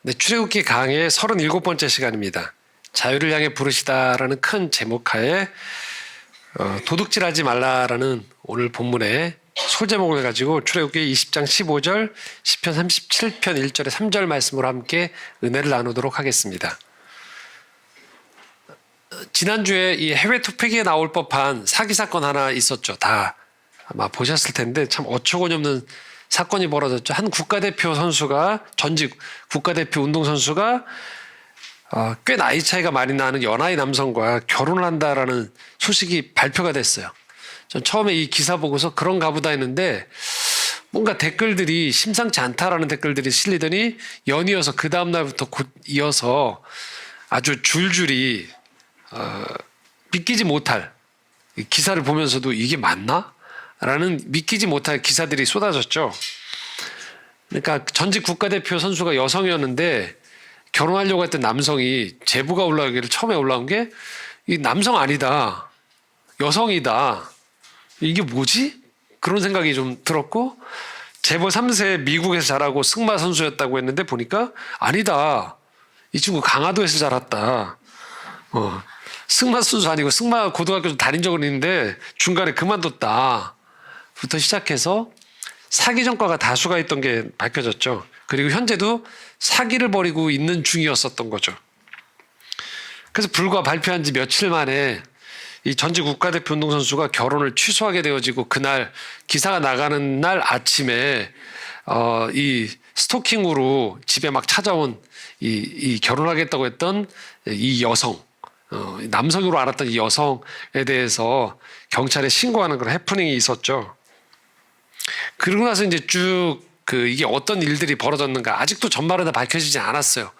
네, 출애굽기 강의 37번째 시간입니다. 자유를 향해 부르시다라는 큰 제목하에 도둑질하지 말라라는 오늘 본문의 소제목을 가지고 출애굽기 20장 15절, 시편 37편 1절에 3절 말씀으로 함께 은혜를 나누도록 하겠습니다. 지난주에 이 해외 투표기에 나올 법한 사기 사건 하나 있었죠. 다 아마 보셨을 텐데 참 어처구니 없는 사건이 벌어졌죠. 한 국가대표 선수가, 전직 국가대표 운동선수가 꽤 나이 차이가 많이 나는 연하의 남성과 결혼을 한다라는 소식이 발표가 됐어요. 전 처음에 이 기사 보고서 그런가 보다 했는데 뭔가 댓글들이 심상치 않다라는 댓글들이 실리더니 연이어서 그 다음날부터 곧 이어서 아주 줄줄이 믿기지 못할, 기사를 보면서도 이게 맞나? 라는 믿기지 못할 기사들이 쏟아졌죠. 그러니까 전직 국가대표 선수가 여성이었는데 결혼하려고 했던 남성이 제보가 올라오기를 처음에 올라온 게 이 남성 아니다, 여성이다, 이게 뭐지? 그런 생각이 좀 들었고, 재벌 3세 미국에서 자라고 승마 선수였다고 했는데 보니까 아니다, 이 친구 강화도에서 자랐다. 승마 선수 아니고 승마 고등학교도 다닌 적은 있는데 중간에 그만뒀다 부터 시작해서 사기 전과가 다수가 있던 게 밝혀졌죠. 그리고 현재도 사기를 벌이고 있는 중이었었던 거죠. 그래서 불과 발표한 지 며칠 만에 이 전직 국가대표 운동선수가 결혼을 취소하게 되어지고, 그날 기사가 나가는 날 아침에 이 스토킹으로 집에 막 찾아온 이 결혼하겠다고 했던 이 여성, 남성으로 알았던 이 여성에 대해서 경찰에 신고하는 그런 해프닝이 있었죠. 그러고 나서 이제 쭉 이게 어떤 일들이 벌어졌는가 아직도 전말은 다 밝혀지지 않았어요.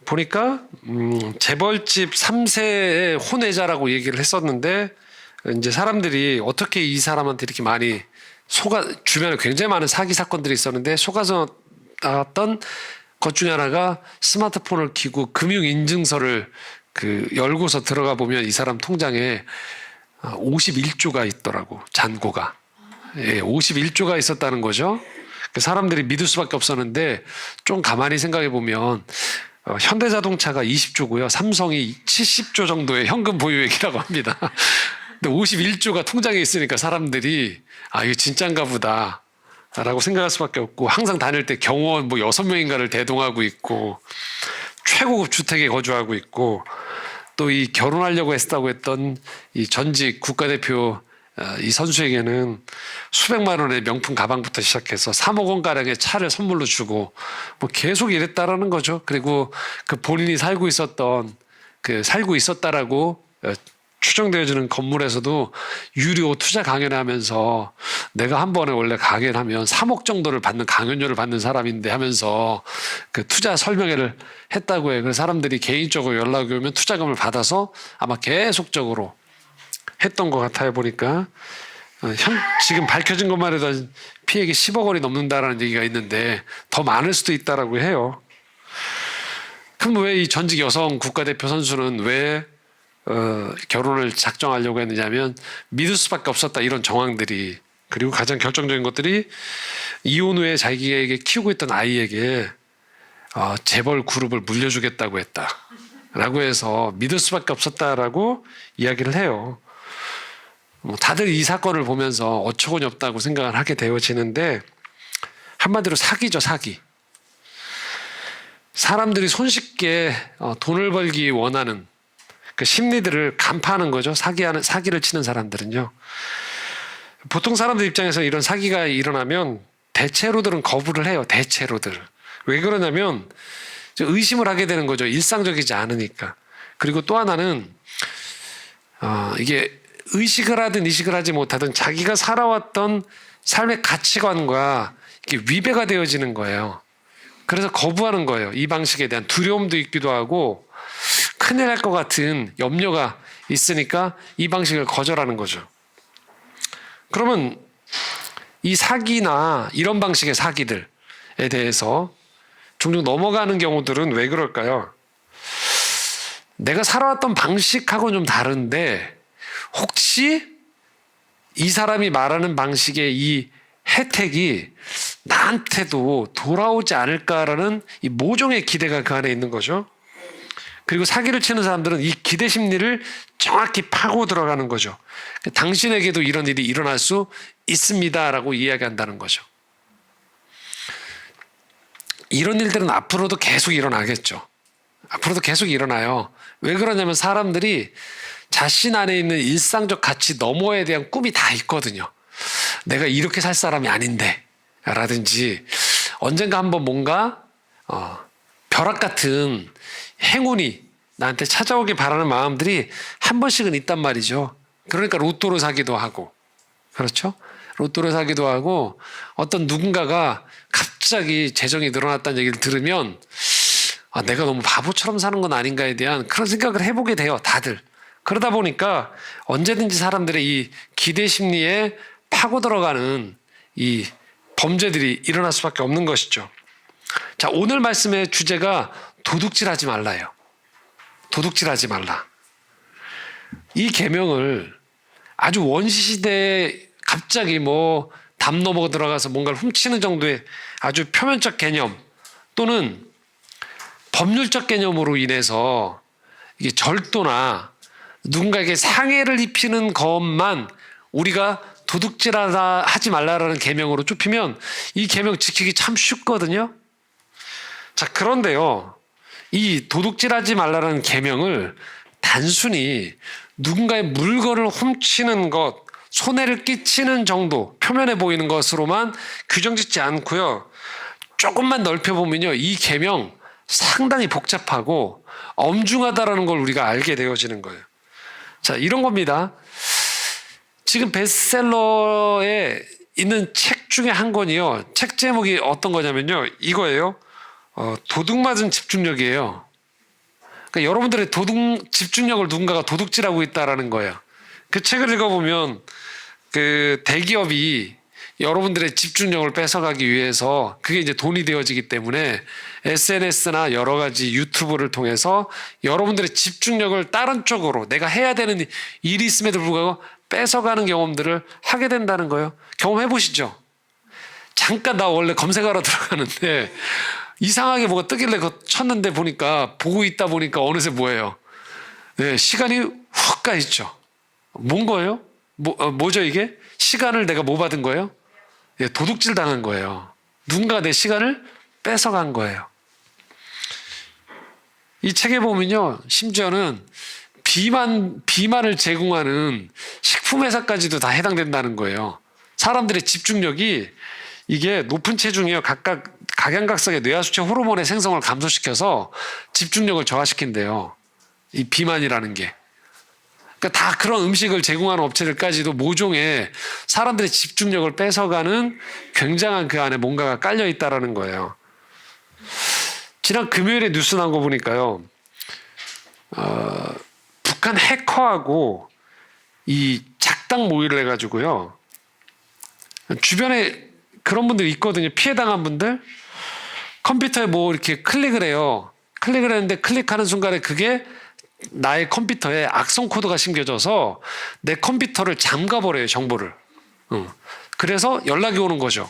보니까 재벌집 3세의 혼외자라고 얘기를 했었는데, 이제 사람들이 어떻게 이 사람한테 이렇게 많이 주변에 굉장히 많은 사기 사건들이 있었는데 속아서 나왔던 것 중에 하나가 스마트폰을 켜고 금융인증서를 열고서 들어가 보면 이 사람 통장에 51조가 있더라고, 잔고가. 예, 51조가 있었다는 거죠. 사람들이 믿을 수밖에 없었는데 좀 가만히 생각해 보면 현대자동차가 20조고요. 삼성이 70조 정도의 현금 보유액이라고 합니다. 근데 51조가 통장에 있으니까 사람들이 이거 진짠가 보다 라고 생각할 수밖에 없고, 항상 다닐 때 경호원 6명인가를 대동하고 있고, 최고급 주택에 거주하고 있고, 또 이 결혼하려고 했다고 했던 이 전직 국가대표 이 선수에게는 수백만 원의 명품 가방부터 시작해서 3억 원가량의 차를 선물로 주고 계속 이랬다라는 거죠. 그리고 본인이 살고 있었다라고 추정되어지는 건물에서도 유료 투자 강연을 하면서 내가 한 번에 원래 강연하면 3억 정도를 받는 강연료를 받는 사람인데 하면서 투자 설명회를 했다고 해요. 그래서 사람들이 개인적으로 연락이 오면 투자금을 받아서 아마 계속적으로 했던 것 같아요. 보니까 지금 밝혀진 것만 해도 피해액이 10억 원이 넘는다라는 얘기가 있는데 더 많을 수도 있다라고 해요. 그럼 왜 이 전직 여성 국가대표 선수는 왜 결혼을 작정하려고 했느냐면 믿을 수밖에 없었다, 이런 정황들이. 그리고 가장 결정적인 것들이 이혼 후에 자기에게 키우고 있던 아이에게 재벌 그룹을 물려주겠다고 했다라고 해서 믿을 수밖에 없었다라고 이야기를 해요. 다들 이 사건을 보면서 어처구니 없다고 생각을 하게 되어지는데, 한마디로 사기죠, 사기. 사람들이 손쉽게 돈을 벌기 원하는 그 심리들을 간파하는 거죠. 사기를 치는 사람들은요. 보통 사람들 입장에서 이런 사기가 일어나면 대체로들은 거부를 해요. 대체로들. 왜 그러냐면 의심을 하게 되는 거죠. 일상적이지 않으니까. 그리고 또 하나는 이게 의식을 하든 이식을 하지 못하든 자기가 살아왔던 삶의 가치관과 이게 위배가 되어지는 거예요. 그래서 거부하는 거예요. 이 방식에 대한 두려움도 있기도 하고 큰일 날 것 같은 염려가 있으니까 이 방식을 거절하는 거죠. 그러면 이 사기나 이런 방식의 사기들에 대해서 종종 넘어가는 경우들은 왜 그럴까요? 내가 살아왔던 방식하고는 좀 다른데 혹시 이 사람이 말하는 방식의 이 혜택이 나한테도 돌아오지 않을까라는 이 모종의 기대가 그 안에 있는 거죠. 그리고 사기를 치는 사람들은 이 기대 심리를 정확히 파고 들어가는 거죠. 당신에게도 이런 일이 일어날 수 있습니다라고 이야기한다는 거죠. 이런 일들은 앞으로도 계속 일어나겠죠. 앞으로도 계속 일어나요. 왜 그러냐면 사람들이 자신 안에 있는 일상적 가치 너머에 대한 꿈이 다 있거든요. 내가 이렇게 살 사람이 아닌데 라든지 언젠가 한번 뭔가 벼락 같은 행운이 나한테 찾아오길 바라는 마음들이 한 번씩은 있단 말이죠. 그러니까 로또를 사기도 하고, 그렇죠? 로또를 사기도 하고, 어떤 누군가가 갑자기 재정이 늘어났다는 얘기를 들으면 내가 너무 바보처럼 사는 건 아닌가에 대한 그런 생각을 해보게 돼요, 다들. 그러다 보니까 언제든지 사람들의 이 기대 심리에 파고 들어가는 이 범죄들이 일어날 수밖에 없는 것이죠. 자, 오늘 말씀의 주제가 도둑질하지 말라예요. 도둑질하지 말라. 이 계명을 아주 원시시대에 갑자기 담 넘어 들어가서 뭔가를 훔치는 정도의 아주 표면적 개념 또는 법률적 개념으로 인해서 이게 절도나 누군가에게 상해를 입히는 것만 우리가 도둑질하지 말라라는 계명으로 좁히면 이 계명 지키기 참 쉽거든요. 자, 그런데요, 이 도둑질하지 말라는 계명을 단순히 누군가의 물건을 훔치는 것, 손해를 끼치는 정도, 표면에 보이는 것으로만 규정짓지 않고요. 조금만 넓혀보면요, 이 계명 상당히 복잡하고 엄중하다라는 걸 우리가 알게 되어지는 거예요. 자, 이런 겁니다. 지금 베스트셀러에 있는 책 중에 한 권이요. 책 제목이 어떤 거냐면요, 이거예요. 도둑맞은 집중력이에요. 그러니까 여러분들의 집중력을 누군가가 도둑질하고 있다라는 거예요. 그 책을 읽어보면 그 대기업이 여러분들의 집중력을 뺏어가기 위해서 그게 이제 돈이 되어지기 때문에 SNS나 여러 가지 유튜브를 통해서 여러분들의 집중력을 다른 쪽으로 내가 해야 되는 일이 있음에도 불구하고 뺏어가는 경험들을 하게 된다는 거예요. 경험해 보시죠. 잠깐 나 원래 검색하러 들어가는데 이상하게 뭐가 뜨길래 그거 쳤는데 보니까 보고 있다 보니까 어느새 뭐예요? 네, 시간이 훅 가 있죠. 뭔 거예요? 뭐죠 이게? 시간을 내가 뭐 받은 거예요? 예, 도둑질 당한 거예요. 누군가 내 시간을 뺏어간 거예요. 이 책에 보면요, 심지어는 비만을 제공하는 식품회사까지도 다 해당된다는 거예요. 사람들의 집중력이 이게 높은 체중이요, 각각 각양각색의 뇌하수체 호르몬의 생성을 감소시켜서 집중력을 저하시킨대요. 이 비만이라는 게. 그러니까 다 그런 음식을 제공하는 업체들까지도 모종의 사람들의 집중력을 뺏어가는 굉장한 그 안에 뭔가가 깔려 있다라는 거예요. 지난 금요일에 뉴스 나온 거 보니까요, 북한 해커하고 이 작당 모의를 해가지고요, 주변에 그런 분들 있거든요. 피해 당한 분들 컴퓨터에 뭐 이렇게 클릭을 해요. 클릭을 했는데 클릭하는 순간에 그게 나의 컴퓨터에 악성 코드가 심겨져서 내 컴퓨터를 잠가버려요, 정보를. 그래서 연락이 오는 거죠.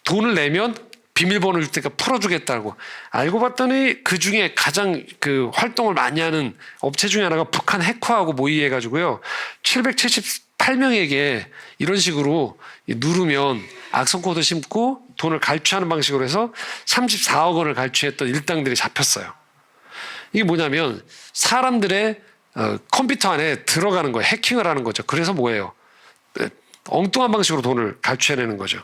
돈을 내면 비밀번호를 줄 테니까 풀어주겠다고. 알고 봤더니 그 중에 가장 그 활동을 많이 하는 업체 중에 하나가 북한 해커하고 모의해가지고요, 778명에게 이런 식으로 누르면 악성 코드 심고 돈을 갈취하는 방식으로 해서 34억 원을 갈취했던 일당들이 잡혔어요. 이게 뭐냐면 사람들의 컴퓨터 안에 들어가는 거예요. 해킹을 하는 거죠. 그래서 뭐예요? 엉뚱한 방식으로 돈을 갈취해내는 거죠.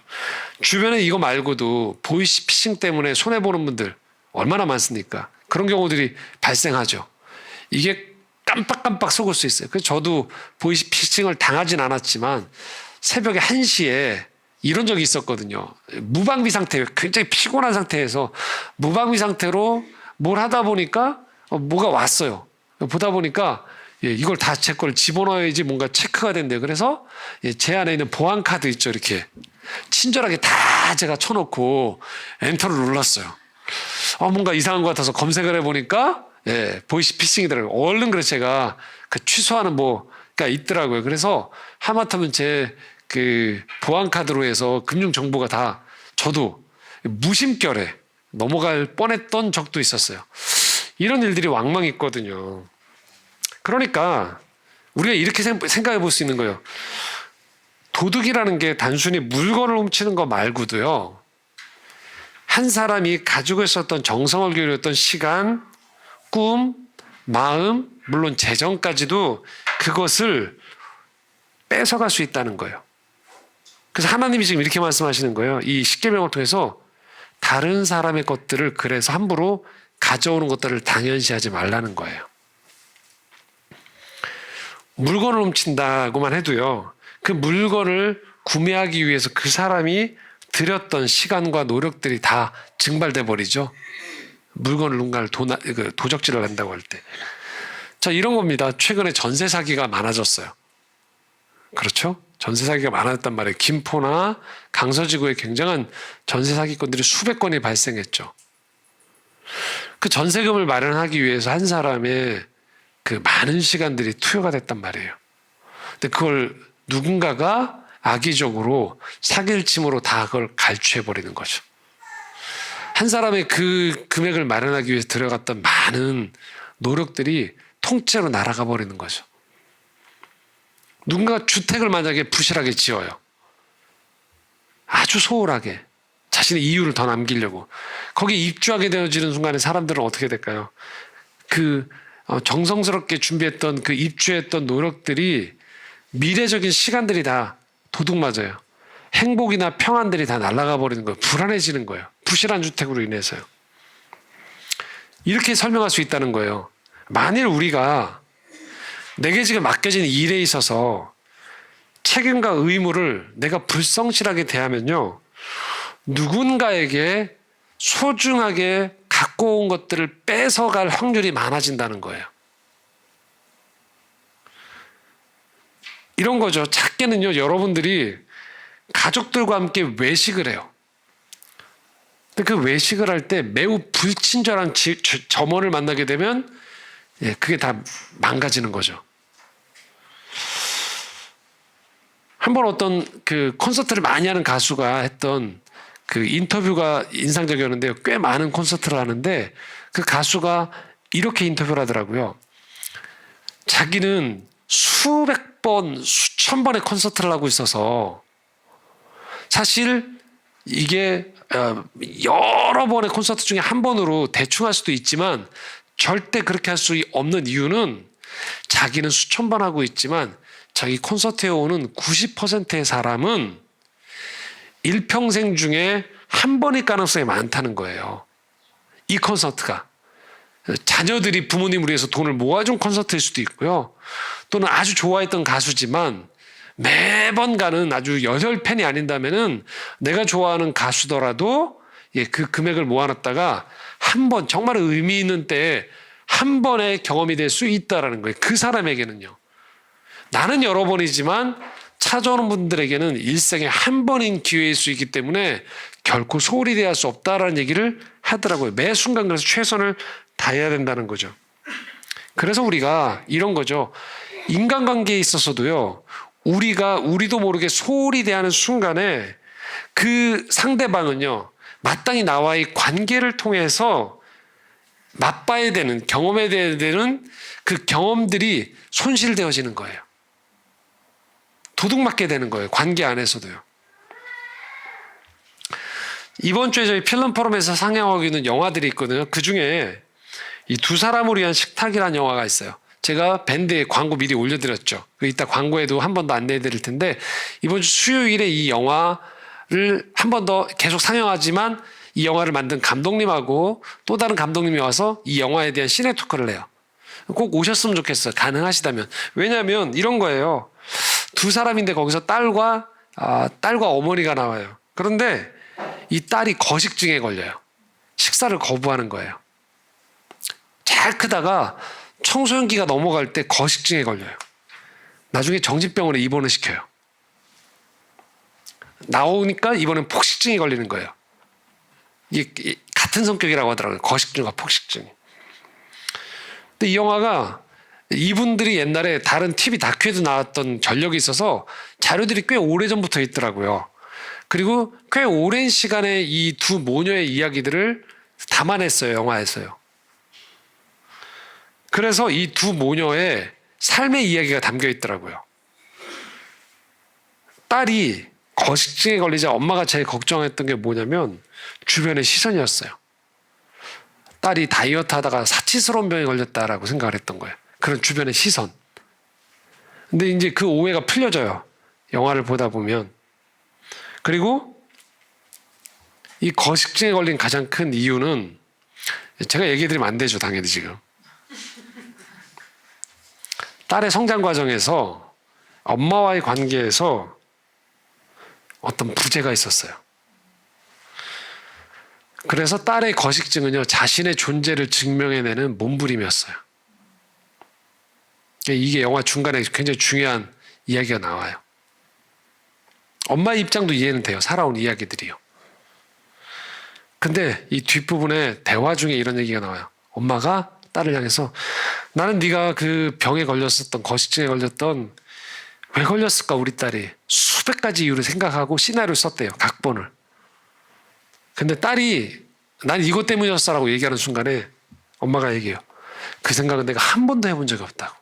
주변에 이거 말고도 보이스피싱 때문에 손해보는 분들 얼마나 많습니까? 그런 경우들이 발생하죠. 이게 깜빡깜빡 속을 수 있어요. 그래서 저도 보이스피싱을 당하진 않았지만 새벽에 1시에 이런 적이 있었거든요. 무방비 상태, 굉장히 피곤한 상태에서 무방비 상태로 뭘 하다 보니까 뭐가 왔어요. 보다 보니까 이걸 다 제 걸 집어넣어야지 뭔가 체크가 된대요. 그래서 제 안에 있는 보안 카드 있죠, 이렇게 친절하게 다 제가 쳐놓고 엔터를 눌렀어요. 뭔가 이상한 것 같아서 검색을 해보니까 보이스피싱이더라고요. 얼른 그래서 제가 그 취소하는 뭐가 있더라고요. 그래서 하마터면 제 그 보안카드로 해서 금융 정보가 다 저도 무심결에 넘어갈 뻔했던 적도 있었어요. 이런 일들이 왕왕 있거든요. 그러니까 우리가 이렇게 생각해 볼 수 있는 거예요. 도둑이라는 게 단순히 물건을 훔치는 거 말고도요. 한 사람이 가지고 있었던 정성을 기울였던 시간, 꿈, 마음, 물론 재정까지도 그것을 뺏어갈 수 있다는 거예요. 그래서 하나님이 지금 이렇게 말씀하시는 거예요. 이 십계명을 통해서 다른 사람의 것들을 그래서 함부로 가져오는 것들을 당연시하지 말라는 거예요. 물건을 훔친다고만 해도요. 그 물건을 구매하기 위해서 그 사람이 들였던 시간과 노력들이 다 증발돼 버리죠. 물건을 누군가를 도적질을 한다고 할 때. 자, 이런 겁니다. 최근에 전세 사기가 많아졌어요. 그렇죠? 전세 사기가 많아졌단 말이에요. 김포나 강서지구에 굉장한 전세 사기건들이 수백 건이 발생했죠. 그 전세금을 마련하기 위해서 한 사람의 그 많은 시간들이 투여가 됐단 말이에요. 근데 그걸 누군가가 악의적으로 사기일침으로 다 그걸 갈취해버리는 거죠. 한 사람의 그 금액을 마련하기 위해서 들어갔던 많은 노력들이 통째로 날아가 버리는 거죠. 누군가 주택을 만약에 부실하게 지어요. 아주 소홀하게 자신의 이유를 더 남기려고 거기에 입주하게 되어지는 순간에 사람들은 어떻게 될까요? 그 정성스럽게 준비했던 그 입주했던 노력들이 미래적인 시간들이 다 도둑 맞아요. 행복이나 평안들이 다 날아가 버리는 거예요. 불안해지는 거예요. 부실한 주택으로 인해서요. 이렇게 설명할 수 있다는 거예요. 만일 우리가 내게 지금 맡겨진 일에 있어서 책임과 의무를 내가 불성실하게 대하면요. 누군가에게 소중하게 갖고 온 것들을 뺏어갈 확률이 많아진다는 거예요. 이런 거죠. 작게는요. 여러분들이 가족들과 함께 외식을 해요. 근데 그 외식을 할 때 매우 불친절한 점원을 만나게 되면 그게 다 망가지는 거죠. 한번 어떤 그 콘서트를 많이 하는 가수가 했던 그 인터뷰가 인상적이었는데요. 꽤 많은 콘서트를 하는데 그 가수가 이렇게 인터뷰를 하더라고요. 자기는 수백 번, 수천 번의 콘서트를 하고 있어서 사실 이게 여러 번의 콘서트 중에 한 번으로 대충 할 수도 있지만 절대 그렇게 할 수 없는 이유는 자기는 수천 번 하고 있지만 자기 콘서트에 오는 90%의 사람은 일평생 중에 한 번일 가능성이 많다는 거예요. 이 콘서트가. 자녀들이 부모님을 위해서 돈을 모아준 콘서트일 수도 있고요. 또는 아주 좋아했던 가수지만 매번 가는 아주 열혈 팬이 아닌다면은 내가 좋아하는 가수더라도 그 금액을 모아놨다가 한 번 정말 의미 있는 때에 한 번의 경험이 될 수 있다라는 거예요. 그 사람에게는요. 나는 여러 번이지만 찾아오는 분들에게는 일생에 한 번인 기회일 수 있기 때문에 결코 소홀히 대할 수 없다라는 얘기를 하더라고요. 매 순간 그래서 최선을 다해야 된다는 거죠. 그래서 우리가 이런 거죠. 인간관계에 있어서도요. 우리도 모르게 소홀히 대하는 순간에 그 상대방은요. 마땅히 나와의 관계를 통해서 맛봐야 되는, 경험해야 되는 그 경험들이 손실되어지는 거예요. 도둑맞게 되는 거예요. 관계 안에서도요. 이번 주에 저희 필름 포럼에서 상영하고 있는 영화들이 있거든요. 그 중에 이 두 사람을 위한 식탁이라는 영화가 있어요. 제가 밴드에 광고 미리 올려드렸죠. 이따 광고에도 한 번 더 안내해 드릴 텐데 이번 주 수요일에 이 영화를 한 번 더 계속 상영하지만 이 영화를 만든 감독님하고 또 다른 감독님이 와서 이 영화에 대한 시네 토크를 해요. 꼭 오셨으면 좋겠어요. 가능하시다면. 왜냐하면 이런 거예요. 두 사람인데 거기서 딸과 어머니가 나와요. 그런데 이 딸이 거식증에 걸려요. 식사를 거부하는 거예요. 잘 크다가 청소년기가 넘어갈 때 거식증에 걸려요. 나중에 정신병원에 입원을 시켜요. 나오니까 이번엔 폭식증이 걸리는 거예요. 이게 같은 성격이라고 하더라고요. 거식증과 폭식증이. 근데 이 영화가 이분들이 옛날에 다른 TV 다큐에도 나왔던 전력이 있어서 자료들이 꽤 오래전부터 있더라고요. 그리고 꽤 오랜 시간에 이 두 모녀의 이야기들을 담아냈어요. 영화에서요. 그래서 이 두 모녀의 삶의 이야기가 담겨 있더라고요. 딸이 거식증에 걸리자 엄마가 제일 걱정했던 게 뭐냐면 주변의 시선이었어요. 딸이 다이어트 하다가 사치스러운 병에 걸렸다라고 생각을 했던 거예요. 그런 주변의 시선. 근데 이제 그 오해가 풀려져요. 영화를 보다 보면. 그리고 이 거식증에 걸린 가장 큰 이유는 제가 얘기해드리면 안 되죠. 당연히 지금. 딸의 성장 과정에서 엄마와의 관계에서 어떤 부재가 있었어요. 그래서 딸의 거식증은요, 자신의 존재를 증명해내는 몸부림이었어요. 이게 영화 중간에 굉장히 중요한 이야기가 나와요. 엄마의 입장도 이해는 돼요. 살아온 이야기들이요. 근데 이 뒷부분에 대화 중에 이런 얘기가 나와요. 엄마가 딸을 향해서 나는 네가 그 병에 걸렸었던 거식증에 걸렸던 왜 걸렸을까 우리 딸이 수백 가지 이유를 생각하고 시나리오를 썼대요. 각본을. 근데 딸이 난 이것 때문이었어라고 얘기하는 순간에 엄마가 얘기해요. 그 생각은 내가 한 번도 해본 적이 없다고.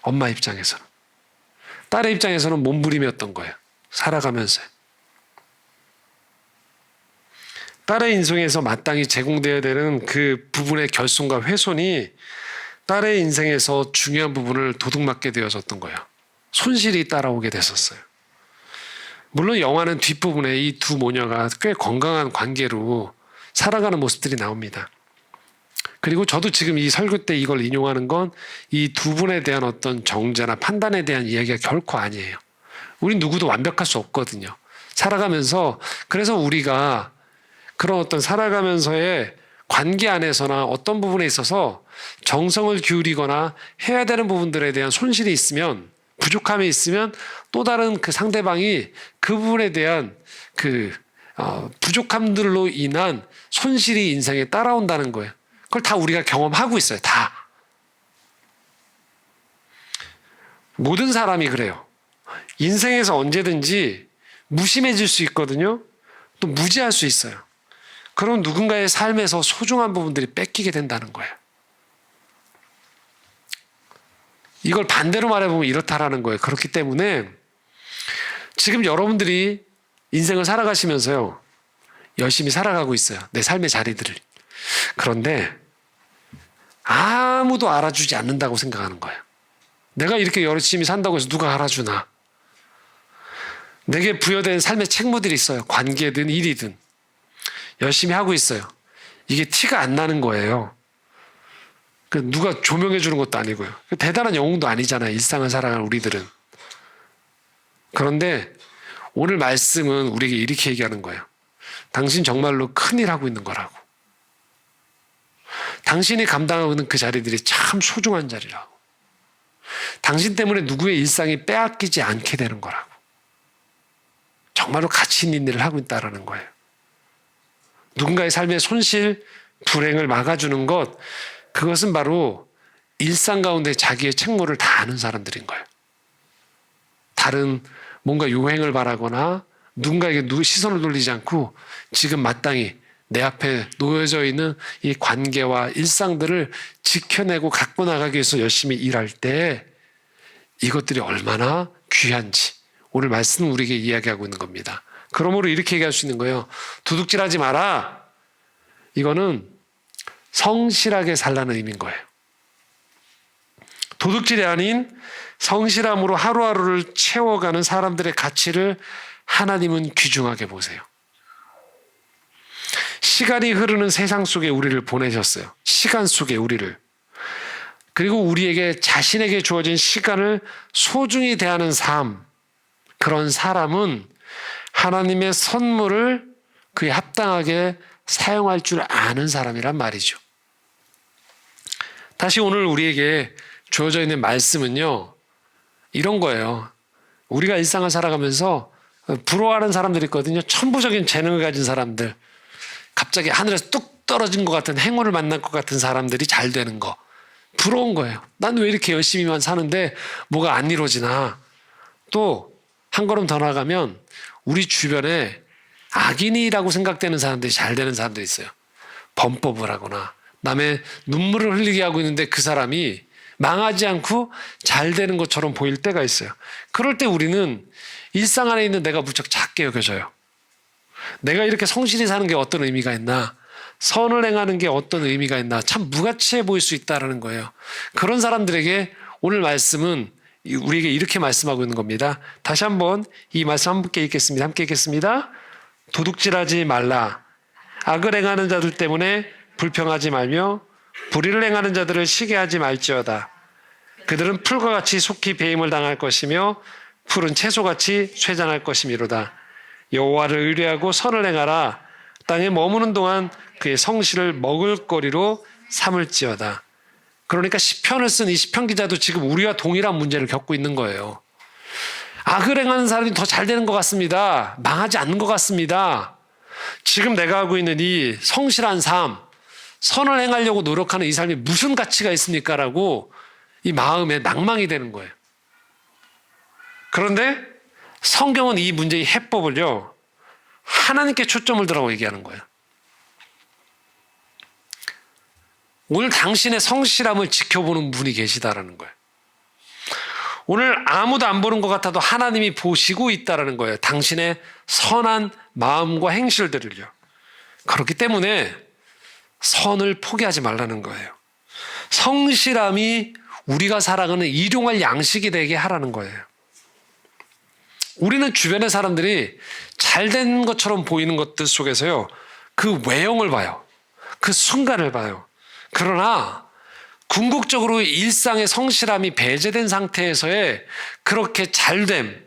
엄마 입장에서는. 딸의 입장에서는 몸부림이었던 거예요. 살아가면서. 딸의 인생에서 마땅히 제공되어야 되는 그 부분의 결손과 훼손이 딸의 인생에서 중요한 부분을 도둑맞게 되어졌던 거예요. 손실이 따라오게 됐었어요. 물론 영화는 뒷부분에 이 두 모녀가 꽤 건강한 관계로 살아가는 모습들이 나옵니다. 그리고 저도 지금 이 설교 때 이걸 인용하는 건 이 두 분에 대한 어떤 정죄나 판단에 대한 이야기가 결코 아니에요. 우린 누구도 완벽할 수 없거든요. 살아가면서 그래서 우리가 그런 어떤 살아가면서의 관계 안에서나 어떤 부분에 있어서 정성을 기울이거나 해야 되는 부분들에 대한 손실이 있으면 부족함이 있으면 또 다른 그 상대방이 그 부분에 대한 그 부족함들로 인한 손실이 인생에 따라온다는 거예요. 그걸 다 우리가 경험하고 있어요. 다. 모든 사람이 그래요. 인생에서 언제든지 무심해질 수 있거든요. 또 무지할 수 있어요. 그럼 누군가의 삶에서 소중한 부분들이 뺏기게 된다는 거예요. 이걸 반대로 말해보면 이렇다라는 거예요. 그렇기 때문에 지금 여러분들이 인생을 살아가시면서요. 열심히 살아가고 있어요. 내 삶의 자리들을. 그런데 아무도 알아주지 않는다고 생각하는 거예요. 내가 이렇게 열심히 산다고 해서 누가 알아주나. 내게 부여된 삶의 책무들이 있어요. 관계든 일이든. 열심히 하고 있어요. 이게 티가 안 나는 거예요. 누가 조명해 주는 것도 아니고요. 대단한 영웅도 아니잖아요. 일상을 살아가는 우리들은. 그런데 오늘 말씀은 우리에게 이렇게 얘기하는 거예요. 당신 정말로 큰일 하고 있는 거라고. 당신이 감당하고 있는 그 자리들이 참 소중한 자리라고. 당신 때문에 누구의 일상이 빼앗기지 않게 되는 거라고. 정말로 가치 있는 일을 하고 있다는 거예요. 누군가의 삶의 손실, 불행을 막아주는 것, 그것은 바로 일상 가운데 자기의 책무를 다 아는 사람들인 거예요. 다른 뭔가 요행을 바라거나 누군가에게 시선을 돌리지 않고 지금 마땅히 내 앞에 놓여져 있는 이 관계와 일상들을 지켜내고 갖고 나가기 위해서 열심히 일할 때 이것들이 얼마나 귀한지 오늘 말씀은 우리에게 이야기하고 있는 겁니다. 그러므로 이렇게 얘기할 수 있는 거예요. 도둑질하지 마라. 이거는 성실하게 살라는 의미인 거예요. 도둑질이 아닌 성실함으로 하루하루를 채워가는 사람들의 가치를 하나님은 귀중하게 보세요. 시간이 흐르는 세상 속에 우리를 보내셨어요. 시간 속에 우리를. 그리고 우리에게 자신에게 주어진 시간을 소중히 대하는 삶. 그런 사람은 하나님의 선물을 그에 합당하게 사용할 줄 아는 사람이란 말이죠. 다시 오늘 우리에게 주어져 있는 말씀은요. 이런 거예요. 우리가 일상을 살아가면서 부러워하는 사람들이 있거든요. 천부적인 재능을 가진 사람들. 갑자기 하늘에서 뚝 떨어진 것 같은 행운을 만날 것 같은 사람들이 잘 되는 거. 부러운 거예요. 난 왜 이렇게 열심히만 사는데 뭐가 안 이루어지나. 또 한 걸음 더 나가면 우리 주변에 악인이라고 생각되는 사람들이 잘 되는 사람들이 있어요. 범법을 하거나 남의 눈물을 흘리게 하고 있는데 그 사람이 망하지 않고 잘 되는 것처럼 보일 때가 있어요. 그럴 때 우리는 일상 안에 있는 내가 무척 작게 여겨져요. 내가 이렇게 성실히 사는 게 어떤 의미가 있나? 선을 행하는 게 어떤 의미가 있나? 참 무가치해 보일 수 있다는 거예요. 그런 사람들에게 오늘 말씀은 우리에게 이렇게 말씀하고 있는 겁니다. 다시 한번 이 말씀 함께 읽겠습니다. 함께 읽겠습니다. 도둑질하지 말라. 악을 행하는 자들 때문에 불평하지 말며 불의를 행하는 자들을 시기하지 말지어다. 그들은 풀과 같이 속히 배임을 당할 것이며 풀은 채소같이 쇠잔할 것이미로다. 여호와를 의뢰하고 선을 행하라. 땅에 머무는 동안 그의 성실을 먹을거리로 삼을지어다. 그러니까 시편을 쓴 이 시편 기자도 지금 우리와 동일한 문제를 겪고 있는 거예요. 악을 행하는 사람이 더 잘 되는 것 같습니다. 망하지 않는 것 같습니다. 지금 내가 하고 있는 이 성실한 삶, 선을 행하려고 노력하는 이 삶이 무슨 가치가 있습니까? 라고 이 마음에 낭망이 되는 거예요. 그런데 성경은 이 문제의 해법을요, 하나님께 초점을 두라고 얘기하는 거예요. 오늘 당신의 성실함을 지켜보는 분이 계시다라는 거예요. 오늘 아무도 안 보는 것 같아도 하나님이 보시고 있다라는 거예요. 당신의 선한 마음과 행실들을요. 그렇기 때문에 선을 포기하지 말라는 거예요. 성실함이 우리가 살아가는 일용할 양식이 되게 하라는 거예요. 우리는 주변의 사람들이 잘된 것처럼 보이는 것들 속에서요, 그 외형을 봐요. 그 순간을 봐요. 그러나 궁극적으로 일상의 성실함이 배제된 상태에서의 그렇게 잘됨,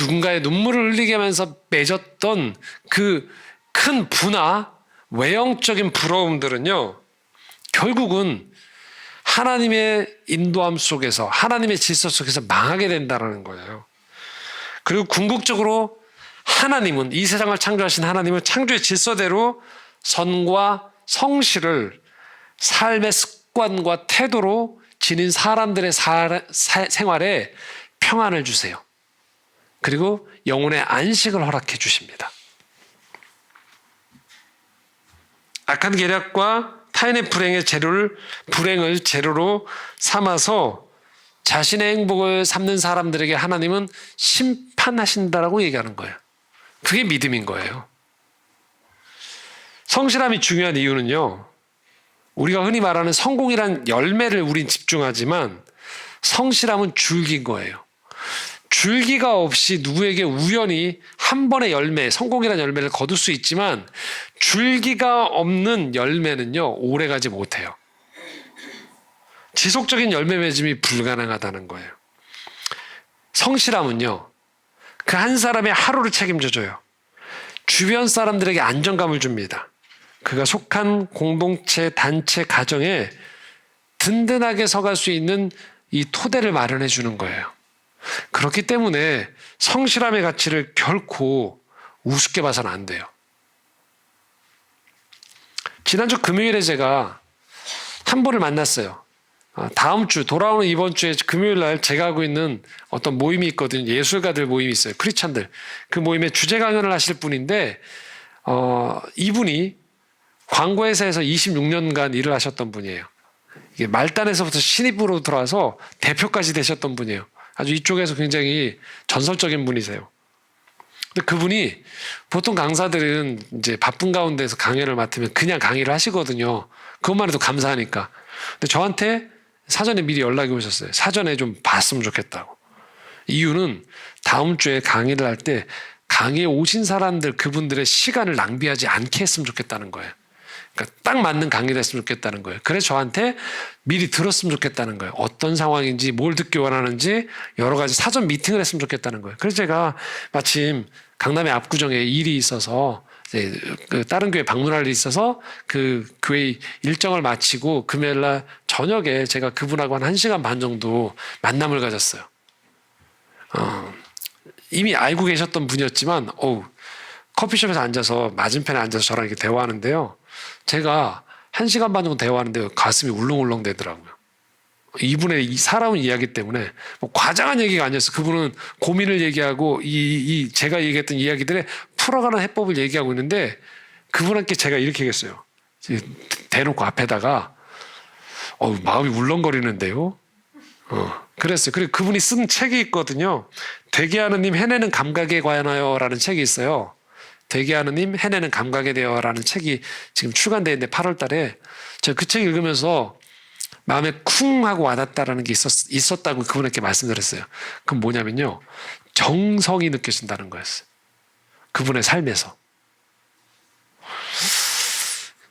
누군가의 눈물을 흘리게 하면서 맺었던 그 큰 부나 외형적인 부러움들은요, 결국은 하나님의 인도함 속에서, 하나님의 질서 속에서 망하게 된다는 거예요. 그리고 궁극적으로 하나님은, 이 세상을 창조하신 하나님은 창조의 질서대로 선과 성실을 삶의 습관과 태도로 지닌 사람들의 생활에 평안을 주세요. 그리고 영혼의 안식을 허락해 주십니다. 악한 계략과 타인의 불행을 재료로 삼아서 자신의 행복을 삼는 사람들에게 하나님은 심판하신다라고 얘기하는 거예요. 그게 믿음인 거예요. 성실함이 중요한 이유는요, 우리가 흔히 말하는 성공이란 열매를 우린 집중하지만 성실함은 줄기인 거예요. 줄기가 없이 누구에게 우연히 한 번의 열매, 성공이라는 열매를 거둘 수 있지만 줄기가 없는 열매는요, 오래가지 못해요. 지속적인 열매 맺음이 불가능하다는 거예요. 성실함은요, 그 한 사람의 하루를 책임져줘요. 주변 사람들에게 안정감을 줍니다. 그가 속한 공동체, 단체, 가정에 든든하게 서갈 수 있는 이 토대를 마련해 주는 거예요. 그렇기 때문에 성실함의 가치를 결코 우습게 봐서는 안 돼요. 지난주 금요일에 제가 한 분을 만났어요. 다음 주, 돌아오는 이번 주에 금요일 날 제가 하고 있는 어떤 모임이 있거든요. 예술가들 모임이 있어요. 크리스찬들. 그 모임에 주제 강연을 하실 분인데, 이분이 광고회사에서 26년간 일을 하셨던 분이에요. 이게 말단에서부터 신입으로 들어와서 대표까지 되셨던 분이에요. 아주 이쪽에서 굉장히 전설적인 분이세요. 근데 그분이, 보통 강사들은 이제 바쁜 가운데서 강연을 맡으면 그냥 강의를 하시거든요. 그것만 해도 감사하니까. 근데 저한테 사전에 미리 연락이 오셨어요. 사전에 좀 봤으면 좋겠다고. 이유는 다음 주에 강의를 할 때 강의에 오신 사람들, 그분들의 시간을 낭비하지 않게 했으면 좋겠다는 거예요. 그러니까 딱 맞는 강의를 했으면 좋겠다는 거예요. 그래서 저한테 미리 들었으면 좋겠다는 거예요. 어떤 상황인지, 뭘 듣기 원하는지 여러 가지 사전 미팅을 했으면 좋겠다는 거예요. 그래서 제가 마침 강남의 압구정에 일이 있어서 그 다른 교회 방문할 일이 있어서 그 교회 일정을 마치고 금요일 날 저녁에 제가 그분하고 한 1시간 반 정도 만남을 가졌어요. 이미 알고 계셨던 분이었지만 커피숍에서 앉아서 맞은편에 앉아서 저랑 이렇게 대화하는데요. 제가 1시간 반 정도 대화하는데 가슴이 울렁울렁 되더라고요. 이분의 이 살아온 이야기 때문에 뭐 과장한 얘기가 아니었어. 그분은 고민을 얘기하고 제가 얘기했던 이야기들의 풀어가는 해법을 얘기하고 있는데 그분한테 제가 이렇게 얘기했어요. 대놓고 앞에다가 마음이 울렁거리는데요. 그랬어요. 그리고 그분이 쓴 책이 있거든요. 되게 하는 님 해내는 감각에 관하여라는 책이 있어요. 되게 하는 님 해내는 감각에 대하여라는 책이 지금 출간되어 있는데 8월 달에 제가 그 책 읽으면서 마음에 쿵 하고 와닿다라는 게 있었다고 그분에게 말씀드렸어요. 그건 뭐냐면요. 정성이 느껴진다는 거였어요. 그분의 삶에서.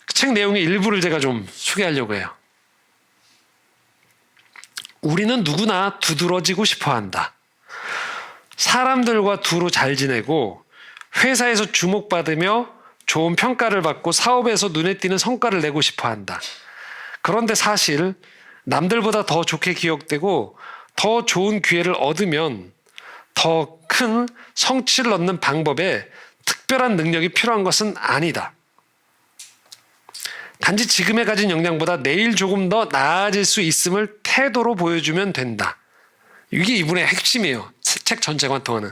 그 책 내용의 일부를 제가 좀 소개하려고 해요. 우리는 누구나 두드러지고 싶어 한다. 사람들과 두루 잘 지내고 회사에서 주목받으며 좋은 평가를 받고 사업에서 눈에 띄는 성과를 내고 싶어 한다. 그런데 사실 남들보다 더 좋게 기억되고 더 좋은 기회를 얻으면 더 큰 성취를 얻는 방법에 특별한 능력이 필요한 것은 아니다. 단지 지금에 가진 역량보다 내일 조금 더 나아질 수 있음을 태도로 보여주면 된다. 이게 이분의 핵심이에요. 책 전체가 관통하는.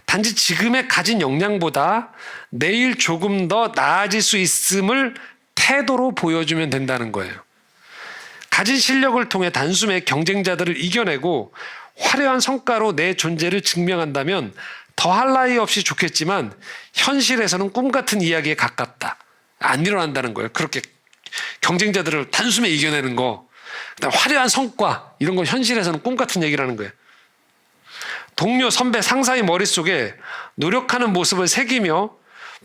단지 지금에 가진 역량보다 내일 조금 더 나아질 수 있음을 태도로 보여주면 된다는 거예요. 가진 실력을 통해 단숨에 경쟁자들을 이겨내고 화려한 성과로 내 존재를 증명한다면 더할 나위 없이 좋겠지만 현실에서는 꿈 같은 이야기에 가깝다. 안 일어난다는 거예요. 그렇게 경쟁자들을 단숨에 이겨내는 거, 그다음 화려한 성과 이런 거 현실에서는 꿈 같은 얘기라는 거예요. 동료, 선배, 상사의 머릿속에 노력하는 모습을 새기며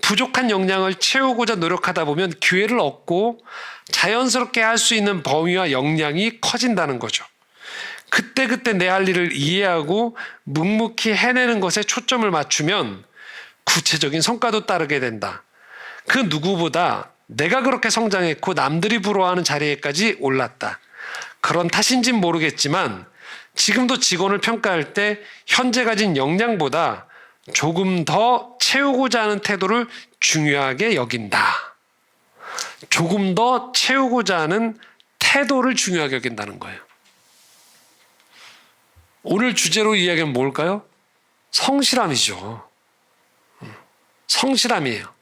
부족한 역량을 채우고자 노력하다 보면 기회를 얻고 자연스럽게 할 수 있는 범위와 역량이 커진다는 거죠. 그때그때 내 할 일을 이해하고 묵묵히 해내는 것에 초점을 맞추면 구체적인 성과도 따르게 된다. 그 누구보다 내가 그렇게 성장했고 남들이 부러워하는 자리에까지 올랐다. 그런 탓인진 모르겠지만 지금도 직원을 평가할 때 현재 가진 역량보다 조금 더 채우고자 하는 태도를 중요하게 여긴다. 조금 더 채우고자 하는 태도를 중요하게 여긴다는 거예요. 오늘 주제로 이야기하면 뭘까요? 성실함이죠. 성실함이에요.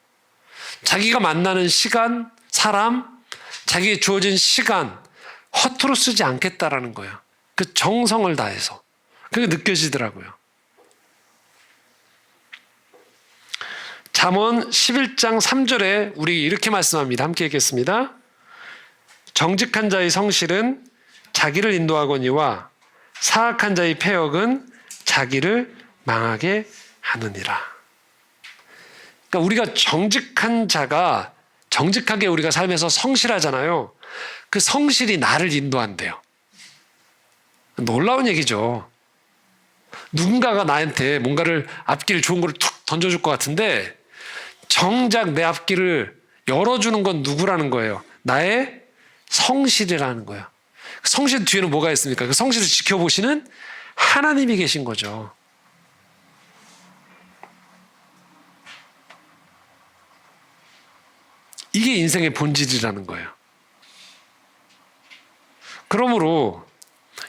자기가 만나는 시간, 사람, 자기에 주어진 시간 허투루 쓰지 않겠다라는 거예요. 그 정성을 다해서. 그게 느껴지더라고요. 잠언 11장 3절에 우리 이렇게 말씀합니다. 함께 읽겠습니다. 정직한 자의 성실은 자기를 인도하거니와 사악한 자의 패역은 자기를 망하게 하느니라. 그러니까 우리가 정직하게 우리가 삶에서 성실하잖아요. 그 성실이 나를 인도한대요. 놀라운 얘기죠. 누군가가 나한테 뭔가를 앞길 좋은 걸 툭 던져줄 것 같은데 정작 내 앞길을 열어주는 건 누구라는 거예요? 나의 성실이라는 거예요. 성실 뒤에는 뭐가 있습니까? 그 성실을 지켜보시는 하나님이 계신 거죠. 이게 인생의 본질이라는 거예요. 그러므로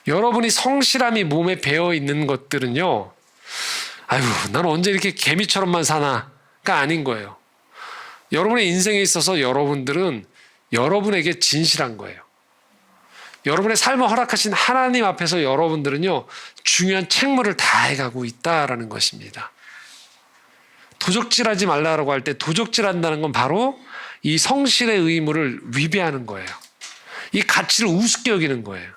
여러분이 성실함이 몸에 배어 있는 것들은요, 아유, 난 언제 이렇게 개미처럼만 사나가 아닌 거예요. 여러분의 인생에 있어서 여러분들은 여러분에게 진실한 거예요. 여러분의 삶을 허락하신 하나님 앞에서 여러분들은요, 중요한 책무를 다해가고 있다라는 것입니다. 도적질하지 말라고 할 때 도적질한다는 건 바로 이 성실의 의무를 위배하는 거예요. 이 가치를 우습게 여기는 거예요.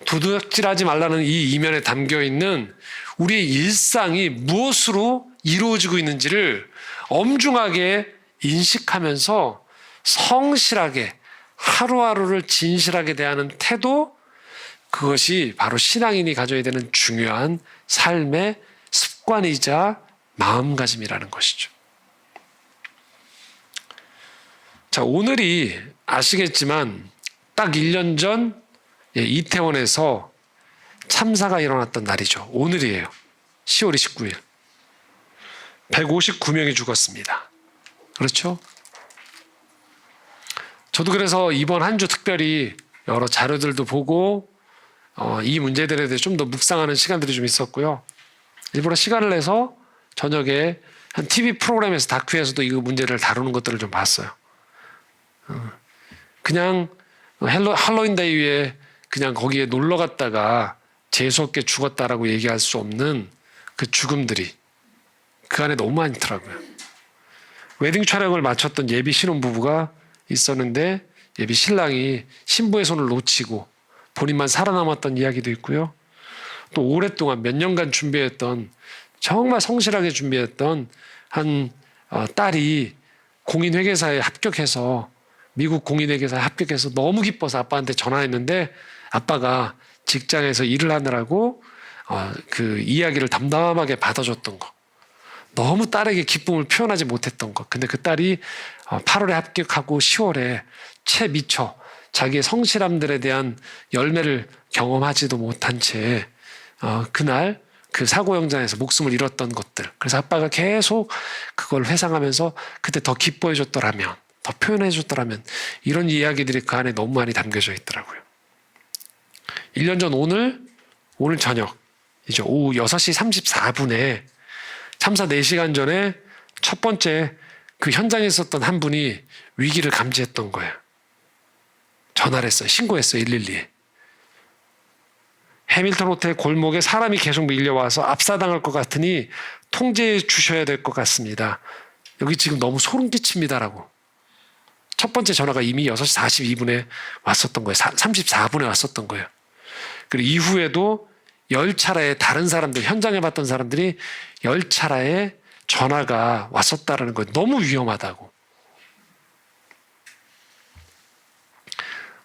도둑질하지 말라는 이 이면에 담겨 있는 우리의 일상이 무엇으로 이루어지고 있는지를 엄중하게 인식하면서 성실하게 하루하루를 진실하게 대하는 태도, 그것이 바로 신앙인이 가져야 되는 중요한 삶의 습관이자 마음가짐이라는 것이죠. 자, 오늘이 아시겠지만 딱 1년 전 이태원에서 참사가 일어났던 날이죠. 오늘이에요. 10월 29일. 159명이 죽었습니다. 그렇죠? 저도 그래서 이번 한 주 특별히 여러 자료들도 보고 이 문제들에 대해 좀 더 묵상하는 시간들이 좀 있었고요. 일부러 시간을 내서 저녁에 한 TV 프로그램에서 다큐에서도 이 문제를 다루는 것들을 좀 봤어요. 그냥 할로윈 데이에 그냥 거기에 놀러 갔다가 재수없게 죽었다라고 얘기할 수 없는 그 죽음들이 그 안에 너무 많더라고요. 웨딩 촬영을 마쳤던 예비 신혼부부가 있었는데 예비 신랑이 신부의 손을 놓치고 본인만 살아남았던 이야기도 있고요. 또 오랫동안 몇 년간 준비했던 정말 성실하게 준비했던 한 딸이 공인회계사에 합격해서 미국 공인회계사에 합격해서 너무 기뻐서 아빠한테 전화했는데 아빠가 직장에서 일을 하느라고 그 이야기를 담담하게 받아줬던 거. 너무 딸에게 기쁨을 표현하지 못했던 것. 근데 그 딸이 8월에 합격하고 10월에 채 미처 자기의 성실함들에 대한 열매를 경험하지도 못한 채 그날 그 사고 현장에서 목숨을 잃었던 것들. 그래서 아빠가 계속 그걸 회상하면서 그때 더 기뻐해 줬더라면, 더 표현해 줬더라면 이런 이야기들이 그 안에 너무 많이 담겨져 있더라고요. 1년 전 오늘 저녁 이제 오후 6시 34분에 참사 4시간 전에 첫 번째 그 현장에 있었던 한 분이 위기를 감지했던 거예요. 전화를 했어요. 신고했어요. 112에. 해밀턴 호텔 골목에 사람이 계속 밀려와서 압사당할 것 같으니 통제해 주셔야 될 것 같습니다. 여기 지금 너무 소름 끼칩니다라고. 첫 번째 전화가 이미 6시 42분에 왔었던 거예요. 34분에 왔었던 거예요. 그리고 이후에도 10차례의 다른 사람들, 현장에 봤던 사람들이 10차례의 전화가 왔었다라는 거예요. 너무 위험하다고.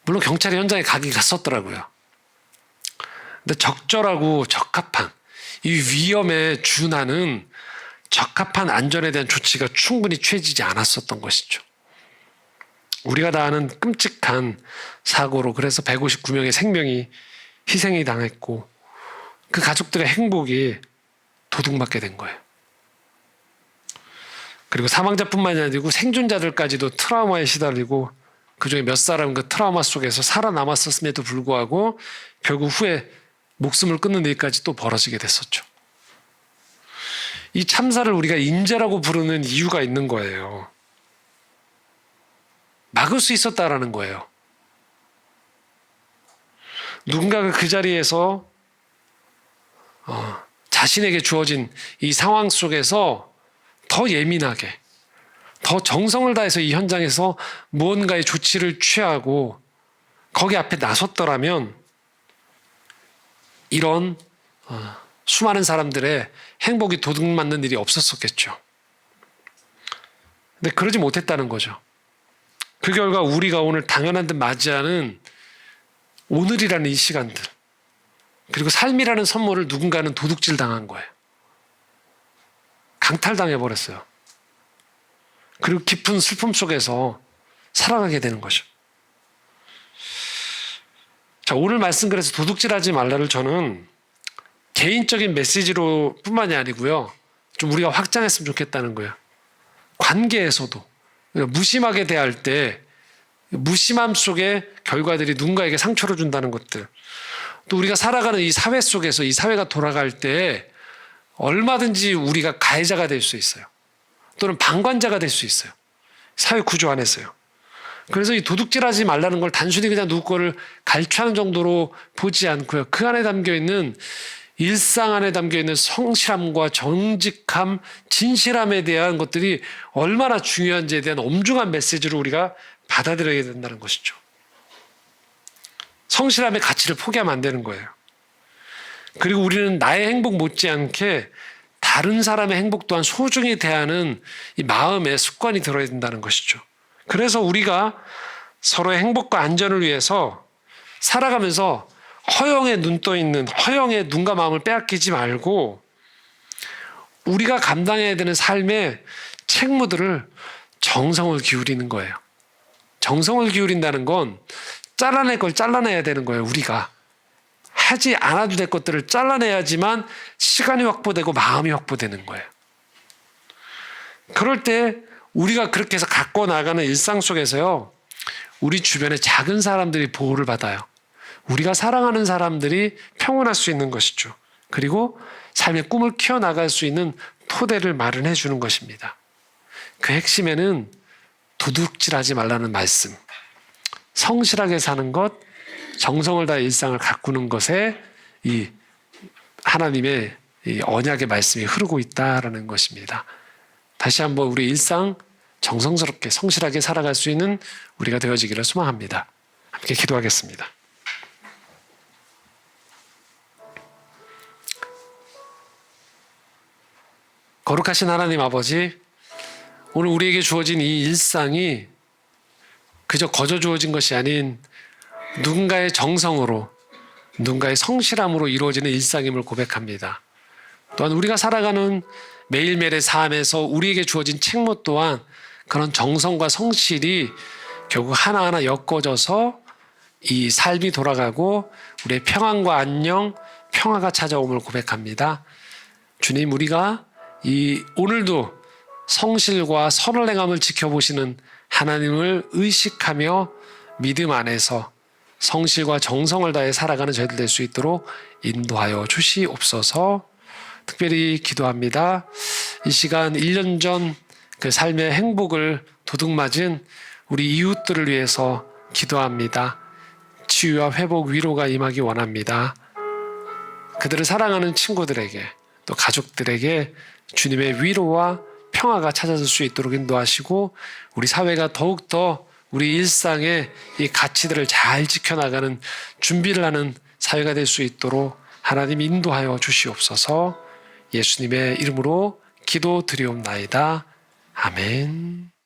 물론 경찰이 현장에 가긴 갔었더라고요. 근데 적절하고 적합한 이 위험에 준하는 적합한 안전에 대한 조치가 충분히 취해지지 않았었던 것이죠. 우리가 다 아는 끔찍한 사고로 그래서 159명의 생명이 희생이 당했고 그 가족들의 행복이 도둑맞게 된 거예요. 그리고 사망자뿐만이 아니고 생존자들까지도 트라우마에 시달리고 그중에 몇 사람은 그 트라우마 속에서 살아남았었음에도 불구하고 결국 후에 목숨을 끊는 일까지 또 벌어지게 됐었죠. 이 참사를 우리가 인재라고 부르는 이유가 있는 거예요. 막을 수 있었다라는 거예요. 누군가가 그 자리에서 자신에게 주어진 이 상황 속에서 더 예민하게, 더 정성을 다해서 이 현장에서 무언가의 조치를 취하고 거기 앞에 나섰더라면 이런 수많은 사람들의 행복이 도둑맞는 일이 없었었겠죠. 근데 그러지 못했다는 거죠. 그 결과 우리가 오늘 당연한 듯 맞이하는 오늘이라는 이 시간들, 그리고 삶이라는 선물을 누군가는 도둑질 당한 거예요. 강탈당해버렸어요. 그리고 깊은 슬픔 속에서 살아가게 되는 거죠. 자, 오늘 말씀 그래서 도둑질하지 말라를 저는 개인적인 메시지로 뿐만이 아니고요. 좀 우리가 확장했으면 좋겠다는 거예요. 관계에서도 무심하게 대할 때 무심함 속에 결과들이 누군가에게 상처를 준다는 것들. 또 우리가 살아가는 이 사회 속에서 이 사회가 돌아갈 때 얼마든지 우리가 가해자가 될 수 있어요. 또는 방관자가 될 수 있어요. 사회 구조 안에서요. 그래서 이 도둑질하지 말라는 걸 단순히 그냥 누구 거를 갈취하는 정도로 보지 않고요. 그 안에 담겨있는 일상 안에 담겨있는 성실함과 정직함, 진실함에 대한 것들이 얼마나 중요한지에 대한 엄중한 메시지를 우리가 받아들여야 된다는 것이죠. 성실함의 가치를 포기하면 안 되는 거예요. 그리고 우리는 나의 행복 못지않게 다른 사람의 행복 또한 소중히 대하는 이 마음의 습관이 들어야 된다는 것이죠. 그래서 우리가 서로의 행복과 안전을 위해서 살아가면서 허영에 눈 떠 있는 허영에 눈과 마음을 빼앗기지 말고 우리가 감당해야 되는 삶의 책무들을 정성을 기울이는 거예요. 정성을 기울인다는 건 잘라낼 걸 잘라내야 되는 거예요. 우리가 하지 않아도 될 것들을 잘라내야지만 시간이 확보되고 마음이 확보되는 거예요. 그럴 때 우리가 그렇게 해서 갖고 나가는 일상 속에서요, 우리 주변에 작은 사람들이 보호를 받아요. 우리가 사랑하는 사람들이 평온할 수 있는 것이죠. 그리고 삶의 꿈을 키워나갈 수 있는 토대를 마련해 주는 것입니다. 그 핵심에는 도둑질하지 말라는 말씀, 성실하게 사는 것, 정성을 다해 일상을 가꾸는 것에 이 하나님의 이 언약의 말씀이 흐르고 있다라는 것입니다. 다시 한번 우리 일상 정성스럽게 성실하게 살아갈 수 있는 우리가 되어지기를 소망합니다. 함께 기도하겠습니다. 거룩하신 하나님 아버지, 오늘 우리에게 주어진 이 일상이 그저 거저 주어진 것이 아닌 누군가의 정성으로, 누군가의 성실함으로 이루어지는 일상임을 고백합니다. 또한 우리가 살아가는 매일매일의 삶에서 우리에게 주어진 책무 또한 그런 정성과 성실이 결국 하나하나 엮어져서 이 삶이 돌아가고 우리의 평안과 안녕, 평화가 찾아옴을 고백합니다. 주님, 우리가 이 오늘도 성실과 선을 행함을 지켜보시는 하나님을 의식하며 믿음 안에서 성실과 정성을 다해 살아가는 저희들 될 수 있도록 인도하여 주시옵소서. 특별히 기도합니다. 이 시간 1년 전 그 삶의 행복을 도둑맞은 우리 이웃들을 위해서 기도합니다. 치유와 회복, 위로가 임하기 원합니다. 그들을 사랑하는 친구들에게 또 가족들에게 주님의 위로와 평화가 찾아질 수 있도록 인도하시고 우리 사회가 더욱더 우리 일상의 이 가치들을 잘 지켜나가는 준비를 하는 사회가 될 수 있도록 하나님 인도하여 주시옵소서. 예수님의 이름으로 기도드리옵나이다. 아멘.